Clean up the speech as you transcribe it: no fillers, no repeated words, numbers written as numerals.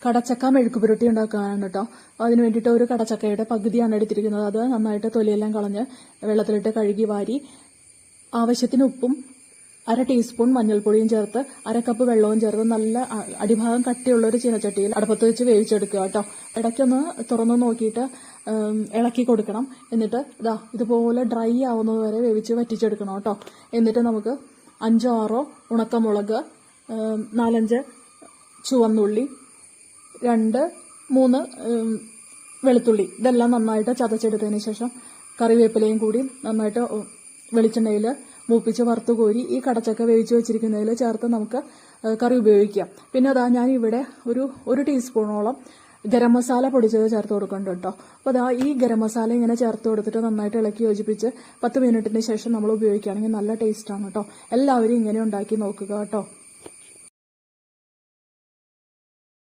കടച്ചക്ക മെഴുക്ക് പുരട്ടി ഉണ്ടാക്കാനാണ് കേട്ടോ. അതിന് വേണ്ടിയിട്ട് ഒരു കടച്ചക്കയുടെ പകുതിയാണ് എടുത്തിരിക്കുന്നത്. അത് നന്നായിട്ട് തൊലിയെല്ലാം കളഞ്ഞ് വെള്ളത്തിലിട്ട് കഴുകി വാരി ആവശ്യത്തിന് ഉപ്പും 1/2 ടീസ്പൂൺ മഞ്ഞൾപ്പൊടിയും ചേർത്ത് 1/2 കപ്പ് വെള്ളവും ചേർത്ത് നല്ല അടിഭാഗം കട്ടിയുള്ള ഒരു ചീനച്ചട്ടിയിൽ അടുപ്പത്ത് വെച്ച് വേവിച്ചെടുക്കുക കേട്ടോ. ഇടയ്ക്കൊന്ന് തുറന്നു നോക്കിയിട്ട് ഇളക്കി കൊടുക്കണം. എന്നിട്ട് ഇതുപോലെ ഡ്രൈ ആവുന്നത് വരെ വേവിച്ച് വറ്റിച്ചെടുക്കണം കേട്ടോ. എന്നിട്ട് നമുക്ക് 5-6 ഉണക്കമുളക്, 4-5 ചുവന്നുള്ളി, 2-3 വെളുത്തുള്ളി ഇതെല്ലാം നന്നായിട്ട് ചതച്ചെടുത്തതിന് ശേഷം കറിവേപ്പിലയും കൂടി നന്നായിട്ട് വെളിച്ചെണ്ണയിൽ മൂപ്പിച്ച് വറുത്ത് കോരി ഈ കടച്ചക്ക വേവിച്ച് വെച്ചിരിക്കുന്നതിൽ ചേർത്ത് നമുക്ക് കറി ഉപയോഗിക്കാം. പിന്നെ ഞാൻ ഇവിടെ ഒരു ടീസ്പൂണോളം ഗരം മസാല പൊടിച്ചത് ചേർത്ത് കൊടുക്കുന്നുണ്ട് കേട്ടോ. അപ്പോൾ ഈ ഗരം മസാല ഇങ്ങനെ ചേർത്ത് കൊടുത്തിട്ട് നന്നായിട്ട് ഇളക്കി യോജിപ്പിച്ച് 10 മിനിറ്റിന് ശേഷം നമ്മൾ ഉപയോഗിക്കുകയാണെങ്കിൽ നല്ല ടേസ്റ്റാണ് കേട്ടോ. എല്ലാവരും ഇങ്ങനെ ഉണ്ടാക്കി നോക്കുക കേട്ടോ.